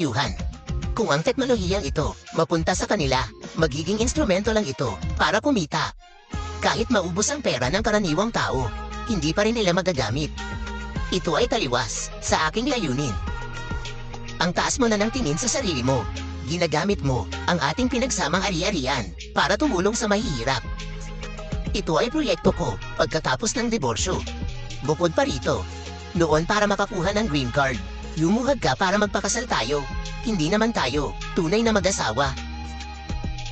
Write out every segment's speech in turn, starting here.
Yuhan. Kung ang teknolohiyang ito mapunta sa kanila, magiging instrumento lang ito para kumita. Kahit maubos ang pera ng karaniwang tao, hindi pa rin nila magagamit. Ito ay taliwas sa aking layunin. Ang taas mo na ng tingin sa sarili mo. Ginagamit mo ang ating pinagsamang ari-arian para tumulong sa mahihirap. Ito ay proyekto ko pagkatapos ng diborsyo. Bukod pa rito, noon para makakuha ng green card, lumuhad ka para magpakasal tayo. Hindi naman tayo tunay na mag-asawa.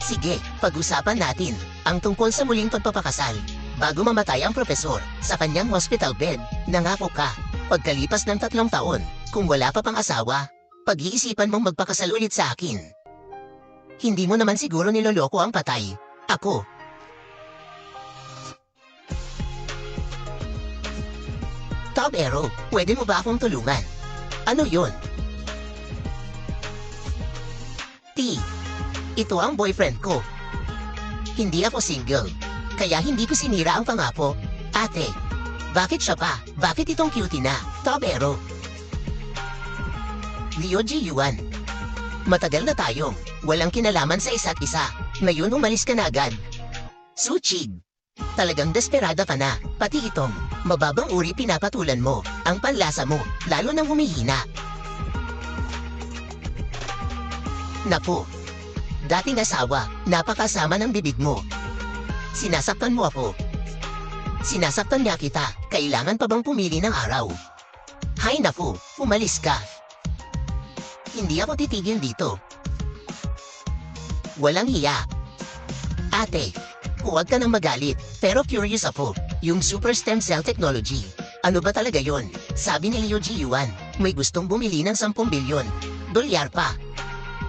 Sige, pag-usapan natin ang tungkol sa muling pagpapakasal. Bago mamatay ang propesor sa kanyang hospital bed, nangako ka, pagkalipas ng 3 taon, kung wala pa pang asawa, pag-iisipan mong magpakasal ulit sa akin. Hindi mo naman siguro niloloko ang patay. Ako. Top Arrow, pwede mo ba akong tulungan? Ano yon? T. Ito ang boyfriend ko. Hindi ako single, kaya hindi ko sinira ang pangako. Ate, bakit siya pa? Bakit itong cutie na? Top Arrow. Leo G. Yuan. Matagal na tayong walang kinalaman sa isa't isa. Ngayon umalis ka na agad. Suchig. Talagang desperada ka na. Pati itong mababang uri pinapatulan mo. Ang panlasa mo, lalo nang humihina. Naku. Dating asawa, napakasama ng bibig mo. Sinasaktan mo ako. Sinasaktan niya kita. Kailangan pa bang pumili ng araw? Hay naku, umalis ka. Hindi ako titigil dito. Walang hiya. Ate, huwag ka nang magalit, pero curious ako. Yung super stem cell technology, ano ba talaga yon? Sabi ni Leo G. Yuan, may gustong bumili ng 10 bilyon dolyar pa.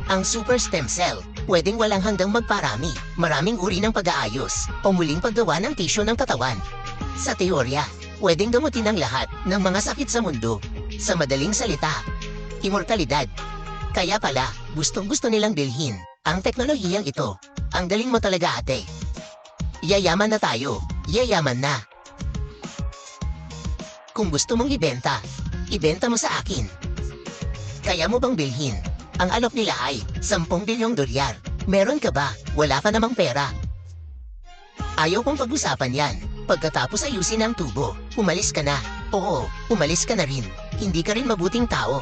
Ang super stem cell, pwedeng walang hanggang magparami, maraming uri ng pag-aayos, o muling paggawa ng tisyo ng katawan. Sa teorya, pwedeng gamutin ang lahat ng mga sakit sa mundo. Sa madaling salita, immortalidad. Kaya pala, gustong-gusto nilang bilhin ang teknolohiyang ito. Ang galing mo talaga, ate. Yayaman na tayo. Yayaman na. Kung gusto mong ibenta mo sa akin. Kaya mo bang bilhin? Ang alok nila ay 10 bilyong dolyar. Meron ka ba? Wala ka namang pera. Ayaw kong pag-usapan yan. Pagkatapos ayusin ang tubo, umalis ka na. Oo, umalis ka na rin. Hindi ka rin mabuting tao.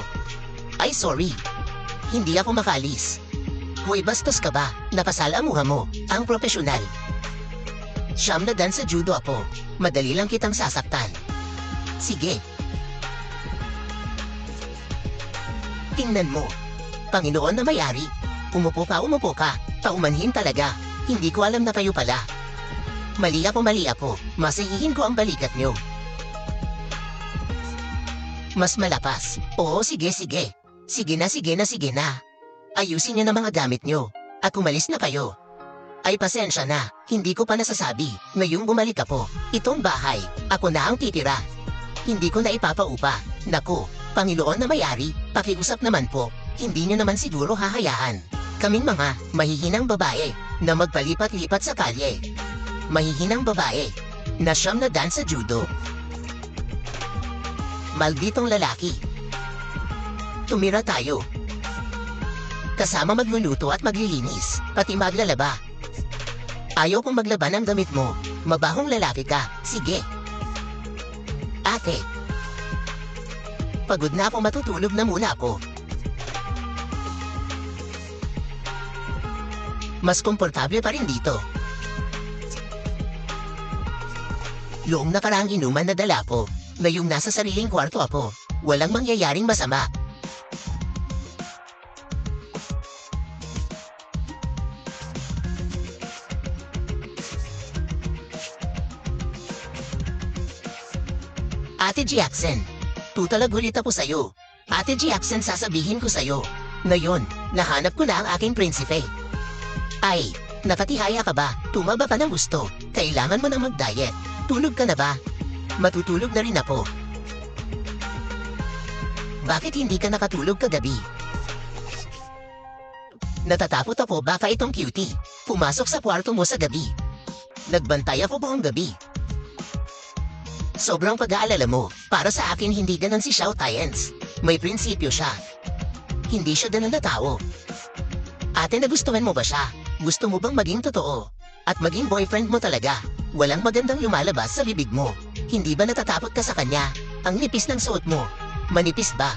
Ay sorry. Hindi ako makalis. Hoy, bastos ka ba? Napasalamuha mo ang profesional. Siyam na dan sa judo ako. Madali lang kitang sasaktan. Sige. Tingnan mo. Panginoon na may-ari. Umupo ka. Paumanhin talaga. Hindi ko alam na kayo pala. Mali ako. Masihihin ko ang balikat nyo. Mas malakas. Oo, sige. Sige na. Ayusin niyo na mga gamit nyo. At umalis na kayo. Ay pasensya na, hindi ko pa nasasabi. Ngayong bumalik ako, itong bahay, ako na ang titira. Hindi ko na ipapaupa. Naku, Panginoon na may-ari, pakiusap naman po. Hindi niyo naman siguro hahayaan kaming mga mahihinang babae na magpalipat-lipat sa kalye. Mahihinang babae na 9 na dan sa judo. Malditong lalaki. Tumira tayo. Kasama magluluto at maglilinis, pati maglalaba. Ayaw kong maglaba ng damit mo. Mabahong lalaki ka. Sige. Ate. Pagod na ako, matutulog na muna ako. Mas komportable pa rin dito. Noong nakaraang inuman na dala ko, ngayong nasa sariling kwarto ako, walang mangyayaring masama. Ate Jackson, tutalag ulit ako sa'yo. Ate Jackson, sasabihin ko sa'yo. Ngayon, nahanap ko na ang aking prinsipe. Ay, nakatihaya ka ba? Tumaba ka ng gusto. Kailangan mo na mag-diet. Tulog ka na ba? Matutulog na rin ako. Bakit hindi ka nakatulog kagabi? Natatakot ako baka itong cutie pumasok sa kwarto mo sa gabi. Nagbantay ako buong gabi. Sobrang pag-aalala mo. Para sa akin hindi ganon si Xiao Tians. May prinsipyo siya. Hindi siya ganun na tao. Ate, nagustuhan mo ba siya? Gusto mo bang maging totoo? At maging boyfriend mo talaga? Walang magandang lumalabas sa bibig mo. Hindi ba natatakot ka sa kanya? Ang nipis ng suot mo. Manipis ba?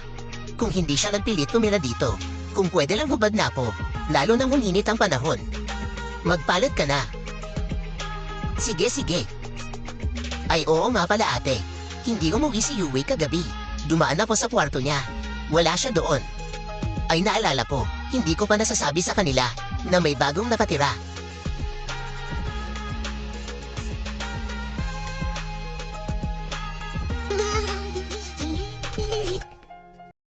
Kung hindi siya nagpilit tumira dito. Kung pwede lang hubad na po. Lalo nang uminit ang panahon. Magpalit ka na. Sige, sige. Ay oo nga pala ate. Hindi umuwi si Yui kagabi. Dumaan ako sa kwarto niya. Wala siya doon. Ay naalala ko, hindi ko pa nasasabi sa kanila na may bagong nakatira.